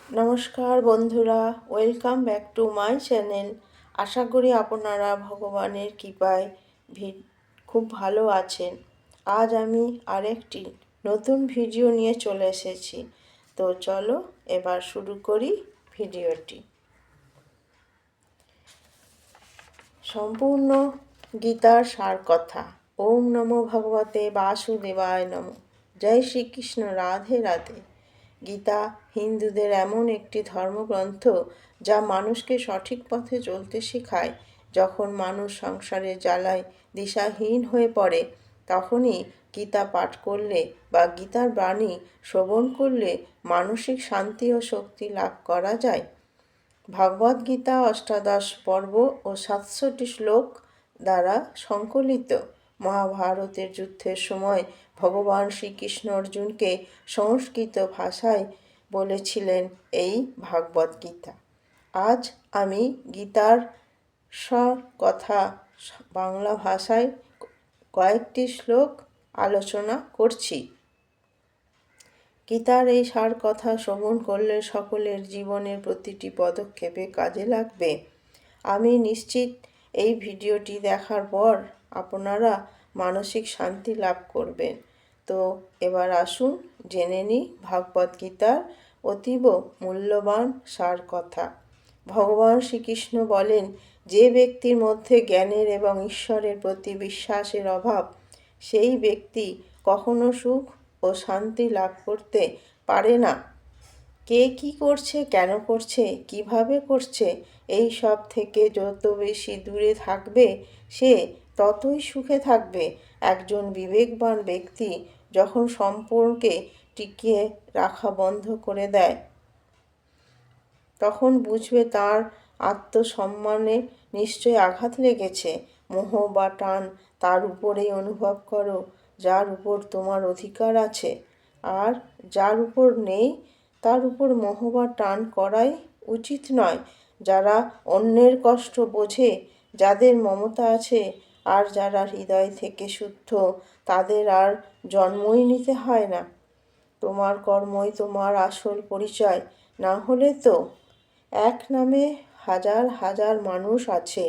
নমস্কার বন্ধুরা, welcome back to my channel. আশা করি আপনারা ভগবানের কৃপায় খুব ভালো আছেন। আজ আমি আরেকটি নতুন ভিডিও নিয়ে চলে এসেছি। তো চলো এবার শুরু করি ভিডিওটি। সম্পূর্ণ গীতার সার কথা। ওম নমো ভগবতে বাসুদেবায় নমঃ। জয় শ্রীকৃষ্ণ, রাধে রাধে। গীতা হিন্দুদের এমন একটি ধর্মগ্রন্থ যা মানুষকে সঠিক পথে চলতে শেখায়। যখন মানুষ সংসারের জ্বালায় দিশাহীন হয়ে পড়ে, তখনই গীতা পাঠ করলে বা গীতার বাণী শ্রবণ করলে মানসিক শান্তি ও শক্তি লাভ করা যায়। ভগবদ্গীতা অষ্টাদশ পর্ব ও ৭০০টি শ্লোক দ্বারা সংকলিত। মহাভারতের যুদ্ধের সময় ভগবান শ্রীকৃষ্ণ অর্জুনকে সংস্কৃত ভাষায় বলেছিলেন এই ভাগবদ্গীতা। আজ আমি গীতার কথা বাংলা ভাষায় কয়েকটি শ্লোক আলোচনা করছি। গীতার এই সার কথা শ্রবণ করলে সকলের জীবনের প্রতিটি পদক্ষেপে কাজে লাগবে। আমি নিশ্চিত এই ভিডিওটি দেখার পর আপনারা মানসিক শান্তি লাভ করবেন। তো এবার আসুন জেনে নিই ভাগবদ্গীতার অতীব মূল্যবান সার কথা। ভগবান শ্রীকৃষ্ণ বলেন, যে ব্যক্তির মধ্যে জ্ঞানের এবং ঈশ্বরের প্রতি বিশ্বাসের অভাব, সেই ব্যক্তি কখনো সুখ ও শান্তি লাভ করতে পারে না। কে কি করছে, কেন করছে, কিভাবে করছে, এই সব থেকে যত বেশি দূরে থাকবে সে ততই সুখে থাকবে। একজন বিবেকবান ব্যক্তি যখন সম্পর্কে টিকিয়ে রাখা বন্ধ করে দেয়, তখন বুঝবে তার আত্মসম্মানে নিশ্চয়ই আঘাত লেগেছে। মোহ বা টান তার উপরেই অনুভব করো যার উপর তোমার অধিকার আছে, আর যার উপর নেই তার উপর মোহ বা টান করাই উচিত নয়। যারা অন্যের কষ্ট বোঝে, যাদের মমতা আছে, আর যারা হৃদয় থেকে শুদ্ধ, তাদের আর জন্মই নিতে হয় না। তোমার কর্মই তোমার আসল পরিচয়। না হলে তো এক নামে হাজার হাজার মানুষ আছে।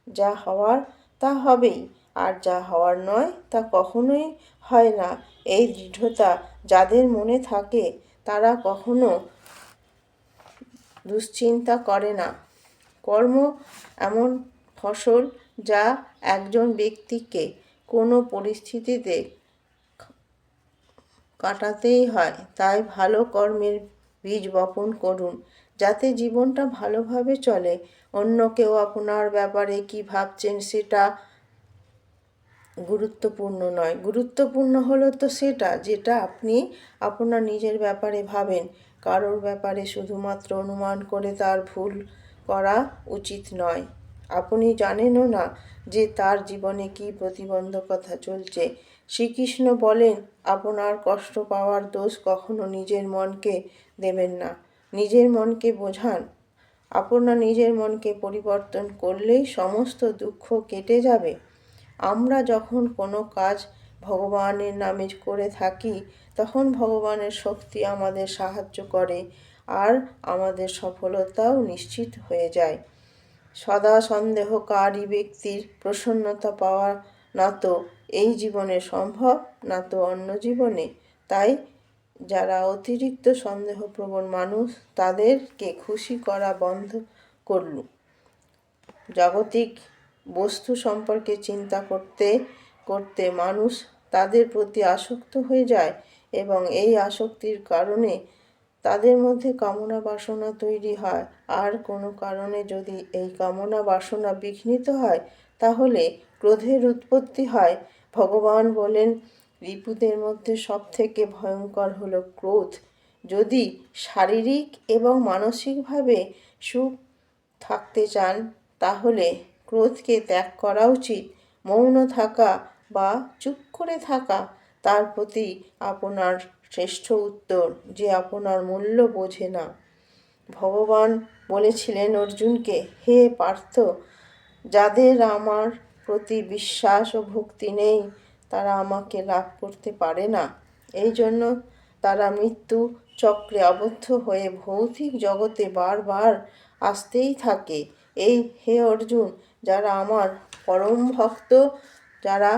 যা হওয়ার তা হবেই, আর যা হওয়ার নয় তা কখনোই হয় না। এই দৃঢ়তা যাদের মনে থাকে তারা কখনো দুশ্চিন্তা করে না। কর্ম এমন ফসল যা একজন ব্যক্তিকে কোনো পরিস্থিতিতে কাটাতেই হয়। তাই ভালো কর্মের বীজ বপন করুন, যাতে জীবনটা ভালোভাবে চলে। অন্য কেউ আপনার ব্যাপারে কি ভাবছেন সেটা গুরুত্বপূর্ণ নয়। গুরুত্বপূর্ণ হলো তো সেটা যেটা আপনি আপনার নিজের ব্যাপারে ভাবেন। কারোর ব্যাপারে শুধুমাত্র অনুমান করে তার ভুল করা উচিত নয়। আপনি জানেনও না যে তার জীবনে কী প্রতিবন্ধকতা চলছে। শ্রীকৃষ্ণ বলেন, আপনার কষ্ট পাওয়ার দোষ কখনো নিজের মনকে দেবেন না। নিজের মনকে বোঝান। আপনার নিজের মনকে পরিবর্তন করলেই সমস্ত দুঃখ কেটে যাবে। আমরা যখন কোনো কাজ ভগবানের নামে করে থাকি, তখন ভগবানের শক্তি আমাদের সাহায্য করে, আর আমাদের সফলতাও নিশ্চিত হয়ে যায়। সদা সন্দেহকারী ব্যক্তির প্রসন্নতা পাওয়া না তো এই জীবনে সম্ভব, না তো অন্য জীবনে। তাই যারা অতিরিক্ত সন্দেহপ্রবণ মানুষ, তাদেরকে খুশি করা বন্ধ করুন। জাগতিক বস্তু সম্পর্কে চিন্তা করতে করতে মানুষ তাদের প্রতি আসক্ত হয়ে যায়, এবং এই আসক্তির কারণে তাদের মধ্যে কামনা বাসনা তৈরি হয়। আর কোনো কারণে যদি এই কামনা বাসনা বিঘ্নিত হয়, তাহলে ক্রোধের উৎপত্তি হয়। ভগবান বলেন, রিপুদের মধ্যে সবথেকে ভয়ঙ্কর হলো ক্রোধ। যদি শারীরিক এবং মানসিকভাবে সুখ থাকতে চান, তাহলে ক্রোধকে ত্যাগ করা উচিত। মৌন থাকা বা চুপ করে থাকা তার প্রতি আপনার শ্রেষ্ঠ উত্তর, যে আপনার মূল্য বোঝে না। ভগবান বলেছিলেন অর্জুনকে, হে পার্থ, যাদের আমার প্রতি বিশ্বাস ও ভক্তি নেই, তারা আমাকে লাভ করতে পারে না। এই জন্য তারা মৃত্যু চক্রে আবদ্ধ হয়ে ভৌতিক জগতে বারবার আসতেই থাকে। হে অর্জুন, যারা আমার পরম ভক্ত, যারা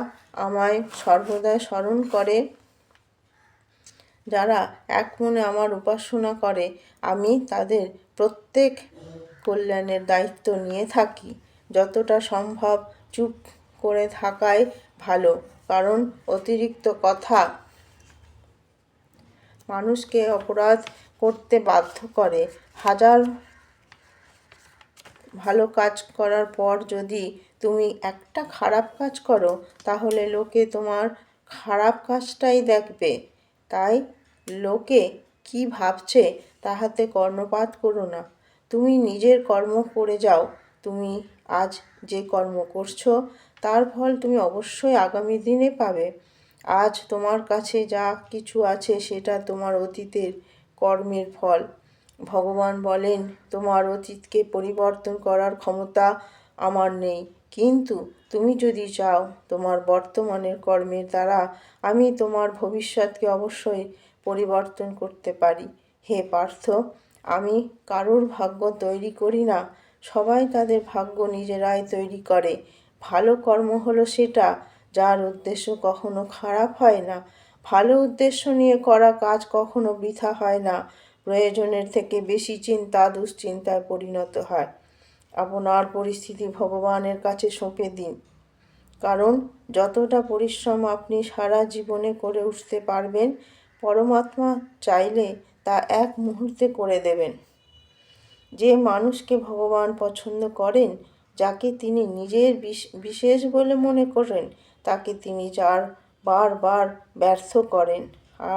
আমায় সর্বদা স্মরণ করে, যারা এক মনে আমার উপাসনা করে, আমি তাদের প্রত্যেক কল্যাণের দায়িত্ব নিয়ে থাকি। যতটা সম্ভব চুপ করে থাকাই ভালো, কারণ অতিরিক্ত কথা মানুষকে অপরাধ করতে বাধ্য করে। হাজার ভালো কাজ করার পর যদি তুমি একটা খারাপ কাজ করো, তাহলে লোকে তোমার খারাপ কাজটাই দেখবে। তাই লোকে কি ভাবছে তাহাতে কর্ণপাত করো না। তুমি নিজের কর্ম করে যাও। তুমি আজ যে কর্ম করছো তার ফল তুমি অবশ্যই আগামী দিনে পাবে। আজ তোমার কাছে যা কিছু আছে সেটা তোমার অতীতের কর্মের ফল। ভগবান বলেন, তোমার অতীতকে পরিবর্তন করার ক্ষমতা আমার নেই, কিন্তু তুমি যদি চাও, তোমার বর্তমানের কর্মের দ্বারা আমি তোমার ভবিষ্যৎকে অবশ্যই পরিবর্তন করতে পারি। হে পার্থ, আমি কারোর ভাগ্য তৈরি করি না, সবাই তাদের ভাগ্য নিজেরাই তৈরি করে। ভালো কর্ম হলো সেটা যার উদ্দেশ্য কখনো খারাপ হয় না। ভালো উদ্দেশ্য নিয়ে করা কাজ কখনো বৃথা হয় না। প্রয়োজনের থেকে বেশি চিন্তা দুশ্চিন্তায় পরিণত হয়। আপনার পরিস্থিতি ভগবানের কাছে সঁপে দিন, কারণ যতটা পরিশ্রম আপনি সারা জীবনে করে উঠতে পারবেন, পরমাত্মা চাইলে তা এক মুহূর্তে করে দেবেন। যে মানুষকে ভগবান পছন্দ করেন, যাকে তিনি নিজের বিশেষ বলে মনে করেন, তাকে তিনি বারবার ব্যর্থ করেন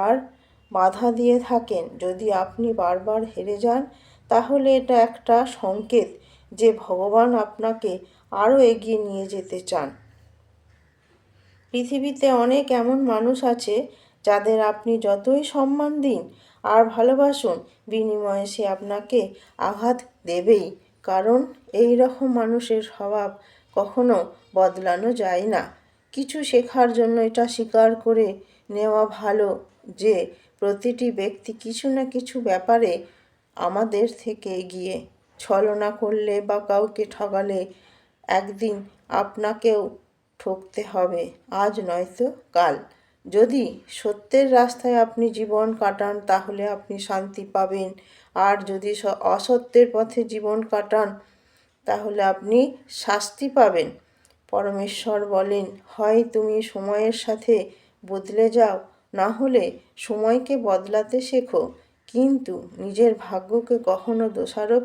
আর বাধা দিয়ে থাকেন। যদি আপনি বারবার হেরে যান, তাহলে এটা একটা সংকেত যে ভগবান আপনাকে আরও এগিয়ে নিয়ে যেতে চান। পৃথিবীতে অনেক এমন মানুষ আছে যাদের আপনি যতই সম্মান দিন আর ভালোবাসুন, বিনিময়ে সে আপনাকে আঘাত দেবেই, কারণ এই রকম মানুষের স্বভাব কখনো বদলানো যায় না। কিছু শেখার জন্য এটা স্বীকার করে নেওয়া ভালো যে প্রতিটি ব্যক্তি কিছু না কিছু ব্যাপারে আমাদের থেকে এগিয়ে। ছলনা করলে বা কাউকে ঠকালে একদিন আপনাকেও ঠকতে হবে, আজ নয়তো কাল। যদি সত্যের রাস্তায় আপনি জীবন কাটান, তাহলে আপনি শান্তি পাবেন, আর যদি অসত্যের পথে জীবন কাটান, তাহলে আপনি শাস্তি পাবেন। পরমেশ্বর বলেন, হয় তুমি সময়ের সাথে বদলে যাও, না হলে সময়কে বদলাতে শেখো, কিন্তু নিজের ভাগ্যকে কখনো দোষারোপ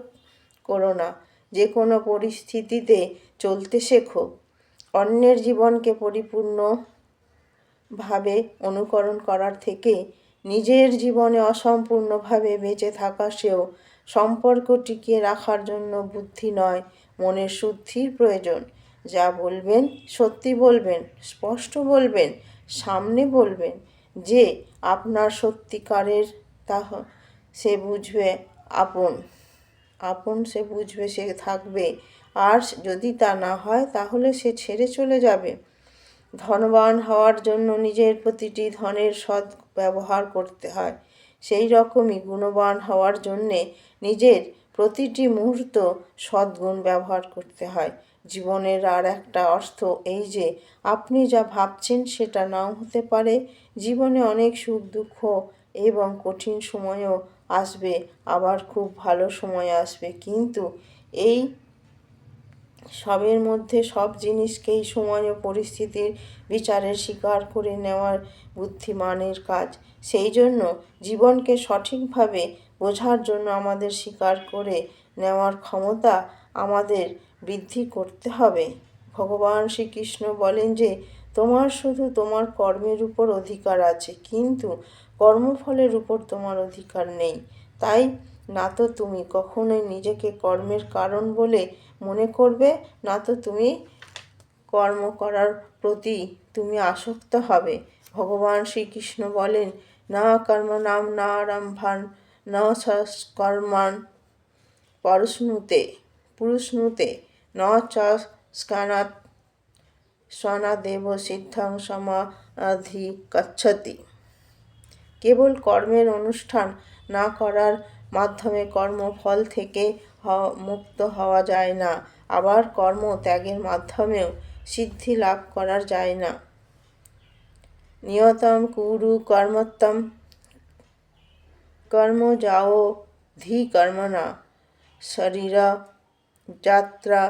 করো না। যে কোনো পরিস্থিতিতে চলতে শেখো। অন্যের জীবনকে পরিপূর্ণভাবে অনুকরণ করার থেকে নিজের জীবনে অসম্পূর্ণভাবে বেঁচে থাকা শ্রেয়। সম্পর্ক টিকিয়ে রাখার জন্য বুদ্ধি নয়, মনের শুদ্ধির প্রয়োজন। যা বলবেন সত্যি বলবেন, স্পষ্ট বলবেন, সামনে বলবেন। যে আপনার সত্যিকারের, তা সে বুঝবে আপন সে বুঝবে, সে থাকবে, আর যদি তা না হয় তাহলে সে ছেড়ে চলে যাবে। ধনবান হওয়ার জন্য নিজের প্রতিটি ধনের সৎ ব্যবহার করতে হয়, সেই রকমই গুণবান হওয়ার জন্যে নিজের প্রতিটি মুহূর্ত সদ্গুণ ব্যবহার করতে হয়। জীবনের আর একটা অর্থ এই যে আপনি যা ভাবছেন সেটা নাও হতে পারে। জীবনে অনেক সুখ দুঃখ এবং কঠিন সময়ও আসবে, আবার খুব ভালো সময় আসবে, কিন্তু এই সবের মধ্যে সব জিনিসকেই সময় ও পরিস্থিতির বিচারে স্বীকার করে নেওয়ার বুদ্ধিমানের কাজ। সেই জন্য জীবনকে সঠিকভাবে বোঝার জন্য আমাদের স্বীকার করে নেওয়ার ক্ষমতা আমাদের বৃদ্ধি করতে হবে। ভগবান শ্রীকৃষ্ণ বলেন যে তোমার শুধু তোমার কর্মের উপর অধিকার আছে, কিন্তু কর্মফলের উপর তোমার অধিকার নেই। তাই না তো তুমি কখনোই নিজেকে কর্মের কারণ বলে মনে করবে, না তো তুমি কর্ম করার প্রতি তুমি আসক্ত হবে। ভগবান শ্রীকৃষ্ণ বলেন, না কর্মণাং ন আরম্ভং ন কর্মণ্য পুরুষনুতে ন চ স্নানাদেব সিদ্ধিং সমাধিগচ্ছতি। কেবল কর্মের অনুষ্ঠান না করার মাধ্যমে কর্মফল থেকে মুক্ত হওয়া যায় না, আবার কর্ম ত্যাগের মাধ্যমেও সিদ্ধি লাভ করা যায় না। নিয়তম কুরু কর্মত্তম কর্ম যাও ধি কর্মণা শরীর যাত্রা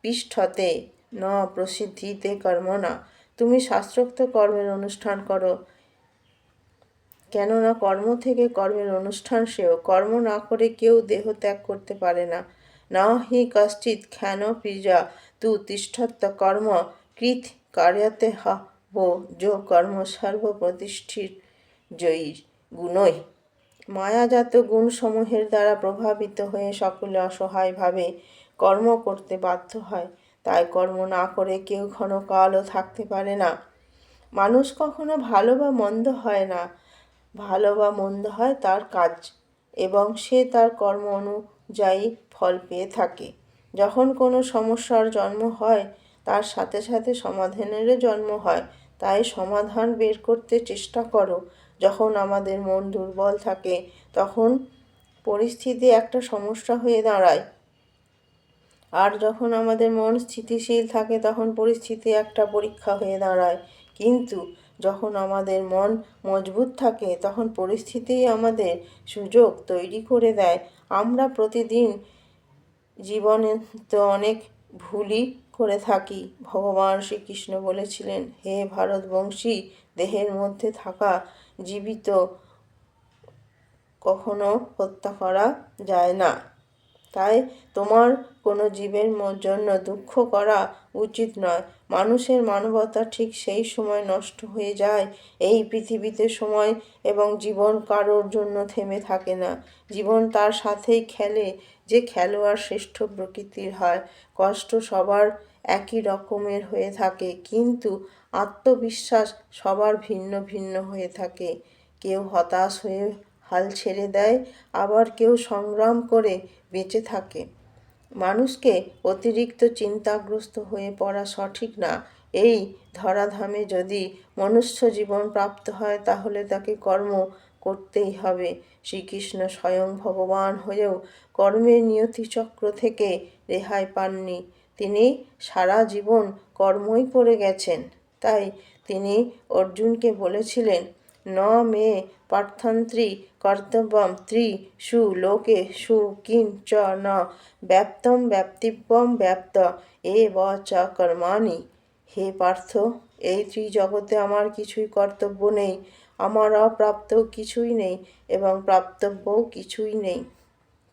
পৃষ্ঠতে ন প্রসিদ্ধিতে কর্মণা। তুমি শাস্ত্রোক্ত কর্মের অনুষ্ঠান করো, কেননা কর্ম থেকে কর্মের অনুষ্ঠান শ্রেয়। কর্ম না করে কেউ দেহ ত্যাগ করতে পারে না। না হি কশ্চিৎ ক্ষণ পিজা তু তিষ্ঠত কর্ম কৃত কার্যতে হো যো কর্ম সর্বপ্রতিষ্ঠিত জয়ী গুণই। মায়াজাত গুণসমূহের দ্বারা প্রভাবিত হয়ে সকলে অসহায়ভাবে কর্ম করতে বাধ্য হয়। তাই কর্ম না করে কেউ ক্ষণকালও থাকতে পারে না। মানুষ কখনো ভালো বা মন্দ হয় না, ভালো বা মন্দ হয় তার কাজ, এবং সে তার কর্ম অনুযায়ী ফল পেয়ে থাকে। যখন কোনো সমস্যার জন্ম হয়, তার সাথে সাথে সমাধানেরও জন্ম হয়। তাই সমাধান বের করতে চেষ্টা করো। যখন আমাদের মন দুর্বল থাকে, তখন পরিস্থিতি একটা সমস্যা হয়ে দাঁড়ায়, আর যখন আমাদের মন স্থিতিশীল থাকে তখন পরিস্থিতি একটা পরীক্ষা হয়ে দাঁড়ায়। কিন্তু যখন আমাদের মন মজবুত থাকে তখন পরিস্থিতিই আমাদের সুযোগ তৈরি করে দেয়। আমরা প্রতিদিন জীবনে তো অনেক ভুলই করে থাকি। ভগবান শ্রীকৃষ্ণ বলেছিলেন, হে ভারতবংশী, দেহের মধ্যে থাকা জীবিত কখনো হত্যা করা যায় না। তাই তোমার কোনো জীবের জন্য দুঃখ করা উচিত নয়। মানুষের মানবতা ঠিক সেই সময় নষ্ট হয়ে যায়। এই পৃথিবীতে সময় এবং জীবন কারোর জন্য থেমে থাকে না। জীবন তার সাথেই খেলে। যে খেলোয়াড় শ্রেষ্ঠ প্রকৃতির হয়। কষ্ট সবার একই রকমের হয়ে থাকে, কিন্তু আত্মবিশ্বাস সবার ভিন্ন ভিন্ন হয়ে থাকে। কেউ হতাশ হয়ে হাল ছেড়ে দেয়, আবার কেউ সংগ্রাম করে বেঁচে থাকে। মানুষকে অতিরিক্ত চিন্তাগ্রস্ত হয়ে পড়া সঠিক না। এই ধরাধামে যদি মনুষ্য জীবন প্রাপ্ত হয়, তাহলে তাকে কর্ম করতেই হবে। শ্রীকৃষ্ণ স্বয়ং ভগবান হয়েও কর্মের নিয়তিচক্র থেকে রেহাই পাননি। তিনি সারা জীবন কর্মই করে গেছেন। তাই তিনি অর্জুনকে বলেছিলেন, ন মে পার্থন্ত্রী কর্তব্যম ত্রিষু লোকেষু কিঞ্চন ব্যাপ্তম ব্যাপ্তিব্যম ব্যাপ্ত এব চ কর্মাণি। হে পার্থ, এই ত্রিজগতে আমার কিছুই কর্তব্য নেই, আমার অপ্রাপ্ত কিছুই নেই এবং প্রাপ্তব্যও কিছুই নেই।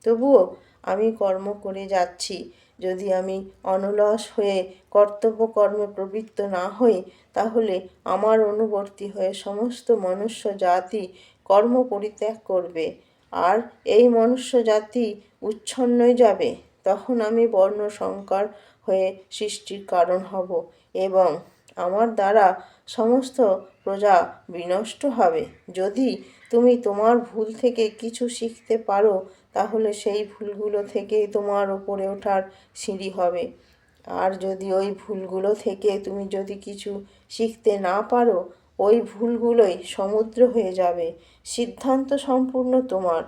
তবুও আমি কর্ম করে যাচ্ছি। যদি আমি অনলস হয়ে কর্তব্য কর্মে প্রবৃত্ত না হই, তাহলে আমার অনুবর্তী হয়ে সমস্ত মনুষ্য জাতি কর্ম পরিত্যাগ করবে, আর এই মনুষ্য জাতি উচ্ছন্নই যাবে। তখন আমি বর্ণ সংকর হয়ে সৃষ্টির কারণ হব, এবং আমার দ্বারা সমস্ত প্রজা বিনষ্ট হবে। যদি তুমি তোমার ভুল থেকে কিছু শিখতে পারো, তাহলে সেই ভুলগুলো থেকেই তোমার ওপরে ওঠার সিঁড়ি হবে। আর যদি ওই ভুলগুলো থেকে তুমি যদি কিছু শিখতে না পারো, ওই ভুলগুলোই সমুদ্র হয়ে যাবে। সিদ্ধান্ত সম্পূর্ণ তোমার।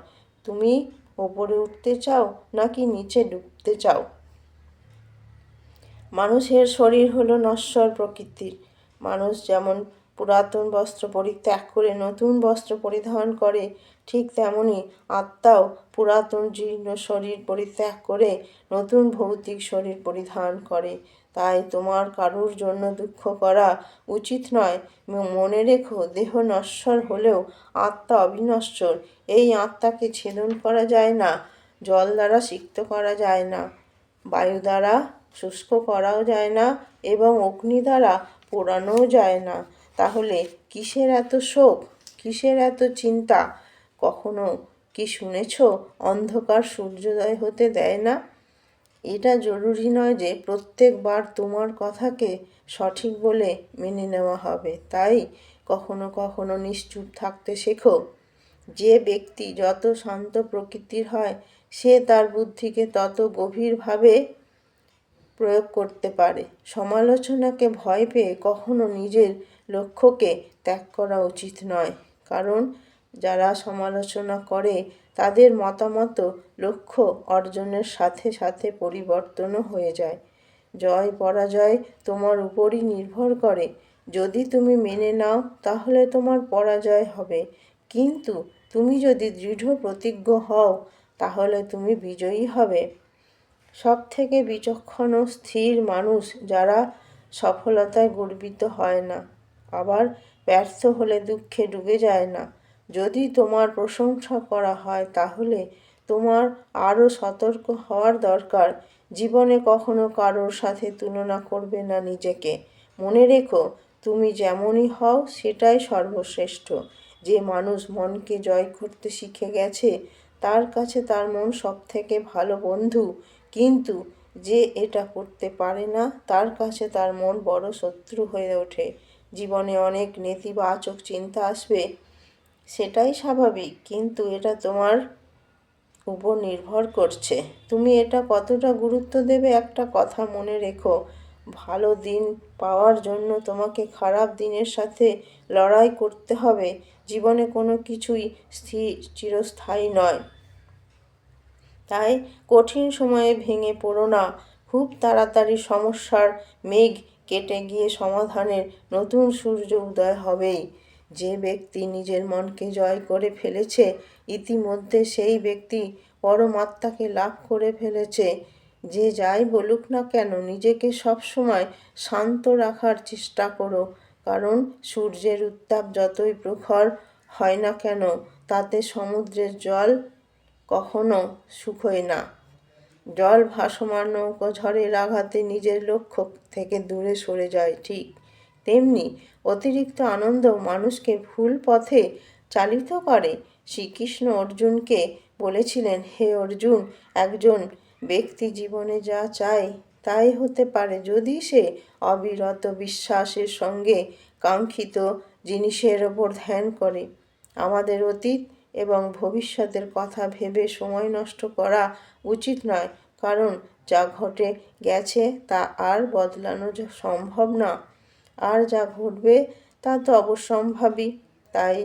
তুমি ওপরে উঠতে চাও নাকি নিচে ডুবতে চাও? মানুষের শরীর হলো নশ্বর প্রকৃতির। মানুষ যেমন পুরাতন বস্ত্র পরিত্যাগ করে নতুন বস্ত্র পরিধান করে, ঠিক তেমনি আত্মাও পুরাতন জীর্ণ শরীর পরিত্যাগ করে নতুন ভৌতিক শরীর পরিধান করে। তাই তোমার কারুর জন্য দুঃখ করা উচিত নয়। মনে রেখো, দেহ নশ্বর হলেও আত্মা অবিনশ্বর। এই আত্মাকে ছেদন করা যায় না, জল দ্বারা সিক্ত করা যায় না, বায়ু দ্বারা শুষ্ক করাও যায় না, এবং অগ্নি দ্বারা পোড়ানোও যায় না। তাহলে কিসের এত শোক, কিসের এত চিন্তা? কখনো কি শুনেছ অন্ধকার সূর্যোদয় হতে দেয় না? এটা জরুরি নয় যে প্রত্যেকবার তোমার কথাকে সঠিক বলে মেনে নেওয়া হবে। তাই কখনো কখনো নিশ্চুপ থাকতে শেখো। যে ব্যক্তি যত শান্ত প্রকৃতির হয়, সে তার বুদ্ধিকে তত গভীরভাবে প্রয়োগ করতে পারে। সমালোচনাকে ভয় পেয়ে কখনো নিজের লক্ষ্যকে ত্যাগ করা উচিত নয়, কারণ যারা সমালোচনা করে তাদের মতামত লক্ষ্য অর্জনের সাথে সাথে পরিবর্তনও হয়ে যায়। জয় পরাজয় তোমার উপরই নির্ভর করে। যদি তুমি মেনে নাও তাহলে তোমার পরাজয় হবে, কিন্তু তুমি যদি দৃঢ় প্রতিজ্ঞ হও তাহলে তুমি বিজয়ী হবে। সবথেকে বিচক্ষণ ও স্থির মানুষ যারা সফলতায় গর্বিত হয় না, আবার ব্যর্থ হলে দুঃখে ডুবে যায় না। যদি তোমার প্রশংসা করা হয় তাহলে তোমার আরও সতর্ক হওয়ার দরকার। জীবনে কখনো কারোর সাথে তুলনা করবে না নিজেকে। মনে রেখো, তুমি যেমনই হও সেটাই সর্বশ্রেষ্ঠ। যে মানুষ মনকে জয় করতে শিখে গেছে তার কাছে তার মন সবথেকে ভালো বন্ধু, কিন্তু যে এটা করতে পারে না তার কাছে তার মন বড় শত্রু হয়ে ওঠে। জীবনে অনেক নেতিবাচক চিন্তা আসবে, সেটাই স্বাভাবিক, কিন্তু এটা তোমার উপর নির্ভর করছে তুমি এটা কতটা গুরুত্ব দেবে। একটা কথা মনে রেখো, ভালো দিন পাওয়ার জন্য তোমাকে খারাপ দিনের সাথে লড়াই করতে হবে। জীবনে কোনো কিছুই চিরস্থায়ী নয়, তাই কঠিন সময়ে ভেঙে পড়ো না। খুব তাড়াতাড়ি সমস্যার মেঘ কেটে গিয়ে সমাধানের নতুন সূর্য উদয় হবেই। যে ব্যক্তি নিজের মনকে জয় করে ফেলেছে ইতিমধ্যে সেই ব্যক্তি পরমাত্মাকে লাভ করে ফেলেছে। যে যাই বলুক না কেন নিজেকে সবসময় শান্ত রাখার চেষ্টা করো, কারণ সূর্যের উত্তাপ যতই প্রখর হয় না কেন তাতে সমুদ্রের জল কখনো শুকোয় না। জল ভাসমান নৌকো ঝড়ের আঘাতে নিজের লক্ষ্য থেকে দূরে সরে যায়, ঠিক তেমনি অতিরিক্ত আনন্দ মানুষকে ভুল পথে চালিত করে। শ্রীকৃষ্ণ অর্জুনকে বলেছিলেন, হে অর্জুন, একজন ব্যক্তি জীবনে যা চায় তাই হতে পারে যদি সে অবিরত বিশ্বাসের সঙ্গে কাঙ্ক্ষিত জিনিসের ওপর ধ্যান করে। আমাদের অতীত এবং ভবিষ্যতের কথা ভেবে সময় নষ্ট করা উচিত নয়, কারণ যা ঘটে গেছে তা আর বদলানো সম্ভব না, আর যা ঘটবে তা তো অবশ্যম্ভাবী। তাই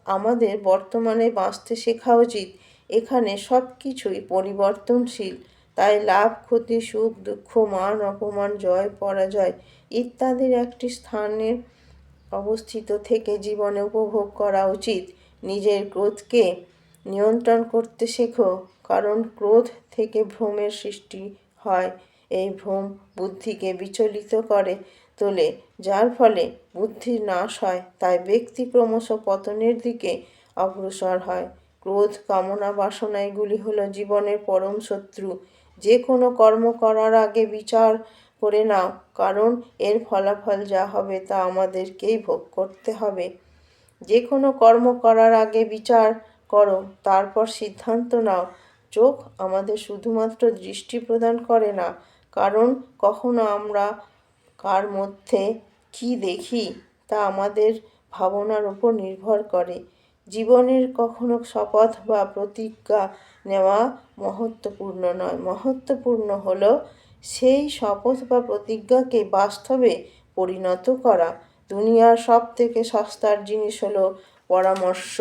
আমাদের বর্তমানে বাঁচতে শেখা উচিত। এখানে সব কিছুই পরিবর্তনশীল, তাই লাভ ক্ষতি, সুখ দুঃখ, মান অপমান, জয় পরাজয় ইত্যাদির একটি স্থানে অবস্থিত থেকে জীবনে উপভোগ করা উচিত। নিজের ক্রোধকে নিয়ন্ত্রণ করতে শেখো, কারণ ক্রোধ থেকে ভ্রমের সৃষ্টি হয়। এই ভ্রম বুদ্ধিকে বিচলিত করে তোলে, যার ফলে বুদ্ধির নাশ হয়। তাই ব্যক্তি ক্রমশ পতনের দিকে অগ্রসর হয়। ক্রোধ, কামনা, বাসনা এগুলি হলো জীবনের পরম শত্রু। যে কোনো কর্ম করার আগে বিচার করে নাও, কারণ এর ফলাফল যা হবে তা আমাদেরকেই ভোগ করতে হবে। যে কোনো কর্ম করার আগে বিচার করো, তারপর সিদ্ধান্ত নাও। চোখ আমাদের শুধুমাত্র দৃষ্টি প্রদান করে না, কারণ কখনো আমরা কার মধ্যে কী দেখি তা আমাদের ভাবনার উপর নির্ভর করে। জীবনের কখনো শপথ বা প্রতিজ্ঞা নেওয়া মহত্বপূর্ণ নয়, মহত্বপূর্ণ হলো সেই শপথ বা প্রতিজ্ঞাকে বাস্তবে পরিণত করা। দুনিয়ার সব থেকে সস্তার জিনিস হলো পরামর্শ।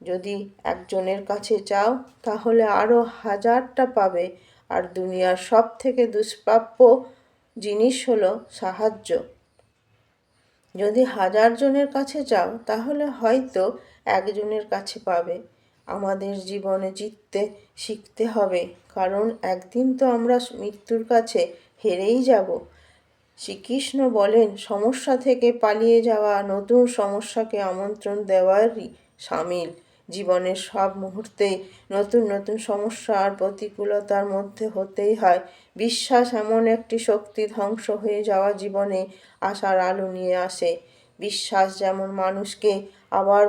যদি একজনের কাছে চাও তাহলে আরও হাজারটা পাবে, আর দুনিয়ার সব থেকে দুষ্প্রাপ্য জিনিস হলো সাহায্য। যদি 1000 জনের কাছে চাও তাহলে হয়তো একজনের কাছে পাবে। আমাদের জীবনে জিততে শিখতে হবে, কারণ একদিন তো আমরা মৃত্যুর কাছে হেরেই যাব। শ্রীকৃষ্ণ বলেন, সমস্যা থেকে পালিয়ে যাওয়া নতুন সমস্যাকে আমন্ত্রণ দেওয়ারই সামিল। জীবনের সব মুহূর্তেই নতুন নতুন সমস্যা আর প্রতিকূলতার মধ্যে হতেই হয়। বিশ্বাস এমন একটি শক্তি, ধ্বংস হয়ে যাওয়া জীবনে আশার আলো নিয়ে আসে। বিশ্বাস যেমন মানুষকে আবার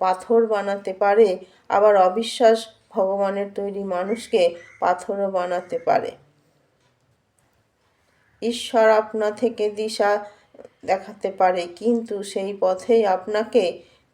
পাথর বানাতে পারে, আবার অবিশ্বাস ভগবানের তৈরি মানুষকে পাথরও বানাতে পারে। ঈশ্বর আপনা থেকে দিশা দেখাতে পারে, কিন্তু সেই পথেই আপনাকে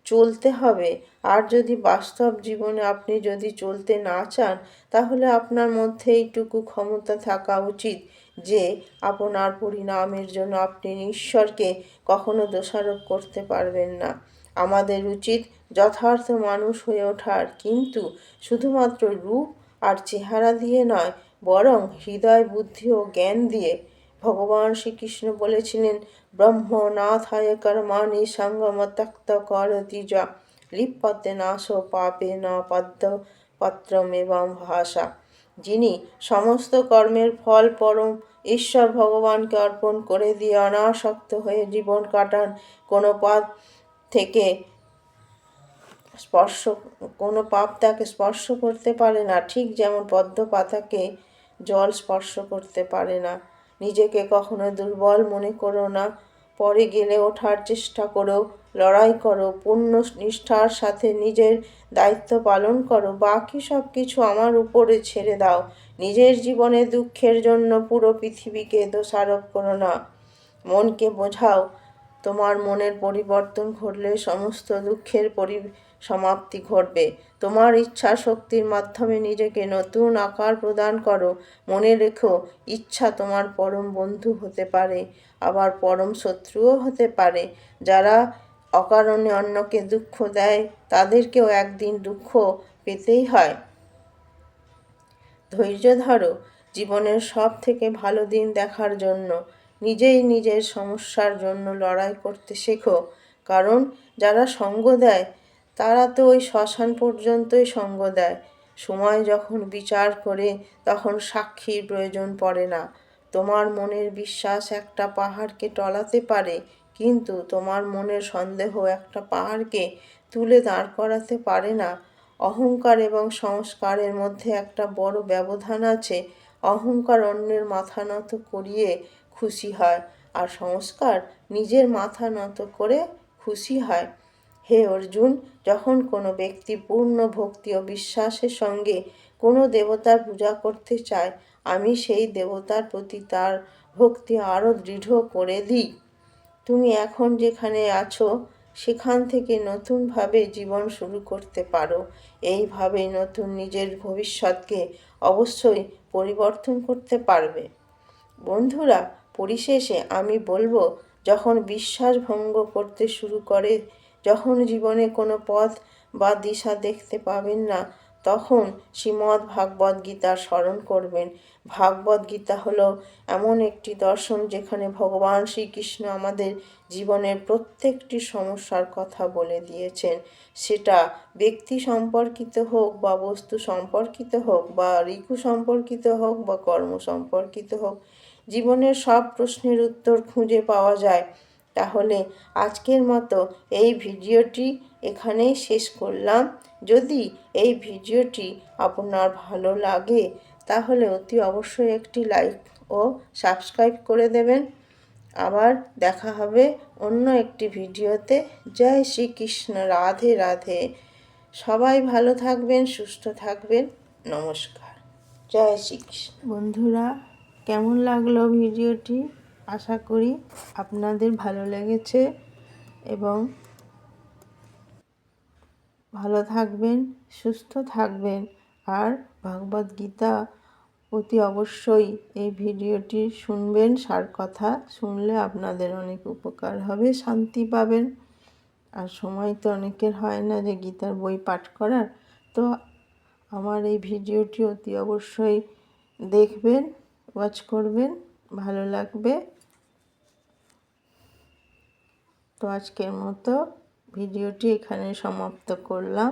চলতে হবে। আর যদি বাস্তব জীবনে আপনি যদি চলতে না চান, তাহলে আপনার মধ্যে এইটুকু ক্ষমতা থাকা উচিত যে আপনার পরিণামের জন্য আপনি ঈশ্বরকে কখনো দোষারোপ করতে পারবেন না। আমাদের উচিত যথার্থ মানুষ হয়ে ওঠার, কিন্তু শুধুমাত্র রূপ আর চেহারা দিয়ে নয়, বরং হৃদয়, বুদ্ধি ও জ্ঞান দিয়ে। ভগবান শ্রীকৃষ্ণ বলেছিলেন, ব্রহ্মনাথায় কর্মাণি সঙ্গম ত্যক্ত করতি যা লিপ্যতে নাশো পাপে ন পদ্ম পত্রমেবং ভাষা। যিনি সমস্ত কর্মের ফল পরম ঈশ্বর ভগবানকে অর্পণ করে দিয়ে অনাসক্ত হয়ে জীবন কাটান, কোনো পাপ থেকে কোনো পাপ তাকে স্পর্শ করতে পারে না, ঠিক যেমন পদ্ম পাতাকে জল স্পর্শ করতে পারে না। নিজেকে কখনো দুর্বল মনে করো না, পরে গেলে ওঠার চেষ্টা করো, লড়াই করো, পূর্ণ নিষ্ঠার সাথে নিজের দায়িত্ব পালন করো। বাকি সব কিছু আমার উপরে ছেড়ে দাও। নিজের জীবনে দুঃখের জন্য পুরো পৃথিবীকে দোষারোপ করো না। মনকে বোঝাও, তোমার মনের পরিবর্তন ঘটলে সমস্ত দুঃখের সমাপ্তি ঘটবে। তোমার ইচ্ছা শক্তির মাধ্যমে নিজেকে নতুন আকার প্রদান করো। মনে রেখো, ইচ্ছা তোমার পরম বন্ধু হতে পারে, আবার পরম শত্রুও হতে পারে। যারা অকারণে অন্যকে দুঃখ দেয়, তাদেরকেও একদিন দুঃখ পেতেই হয়। ধৈর্য ধরো, জীবনের সব থেকে ভালো দিন দেখার জন্য নিজেই নিজের সমস্যার জন্য লড়াই করতে শেখো। কারণ যারা সঙ্গ দেয়, তারা তো ওই শ্মশান পর্যন্তই সঙ্গ দেয়। সময় যখন বিচার করে, তখন সাক্ষীর প্রয়োজন পড়ে না। তোমার মনের বিশ্বাস একটা পাহাড়কে টলাতে পারে, কিন্তু তোমার মনের সন্দেহ একটা পাহাড়কে তুলে দাঁড় করাতে পারে না। অহংকার এবং সংস্কারের মধ্যে একটা বড় ব্যবধান আছে। অহংকার অন্যের মাথা নত করিয়ে খুশি হয়, আর সংস্কার নিজের মাথা নত করে খুশি হয়। হে অর্জুন, যখন কোনো ব্যক্তি পূর্ণ ভক্তি ও বিশ্বাসের সঙ্গে কোনো দেবতার পূজা করতে চায়, আমি সেই দেবতার প্রতি তার ভক্তি আরও দৃঢ় করে দিই। তুমি এখন যেখানে আছো, সেখান থেকে নতুনভাবে জীবন শুরু করতে পারো। এইভাবেই নতুন নিজের ভবিষ্যৎকে অবশ্যই পরিবর্তন করতে পারবে। বন্ধুরা, পরিশেষে আমি বলবো, যখন বিশ্বাস ভঙ্গ করতে শুরু করে, যখন জীবনে কোনো পথ বা দিশা দেখতে পাবেন না, তখন শ্রীমদ্ ভাগবত গীতার স্মরণ করবেন। ভাগবত গীতা হলো এমন একটি দর্শন যেখানে ভগবান শ্রীকৃষ্ণ আমাদের জীবনের প্রত্যেকটি সমস্যার কথা বলে দিয়েছেন। সেটা ব্যক্তি সম্পর্কিত হোক, বা বস্তু সম্পর্কিত হোক, বা ঋতু সম্পর্কিত হোক, বা কর্ম সম্পর্কিত হোক, জীবনের সব প্রশ্নের উত্তর খুঁজে পাওয়া যায়। তাহলে আজকের মতো এই ভিডিওটি এখানেই শেষ করলাম। যদি এই ভিডিওটি আপনার ভালো লাগে, তাহলে অতি অবশ্যই একটি লাইক ও সাবস্ক্রাইব করে দেবেন। আবার দেখা হবে অন্য একটি ভিডিওতে। জয় শ্রীকৃষ্ণ, রাধে রাধে। সবাই ভালো থাকবেন, সুস্থ থাকবেন। নমস্কার। জয় শ্রীকৃষ্ণ। বন্ধুরা, কেমন লাগলো ভিডিওটি? আশা করি আপনাদের ভালো লেগেছে, এবং ভালো থাকবেন, সুস্থ থাকবেন। আর ভগবদ গীতা অতি অবশ্যই এই ভিডিওটি শুনবেন। সার কথা শুনলে আপনাদের অনেক উপকার হবে, শান্তি পাবেন। আর সময় তো অনেকের হয় না যে গীতার বই পাঠ করার, তো আমার এই ভিডিওটি অতি অবশ্যই দেখবেন, ওয়াচ করবেন, ভালো লাগবে। তো আজকের মতো ভিডিওটি এখানে সমাপ্ত করলাম।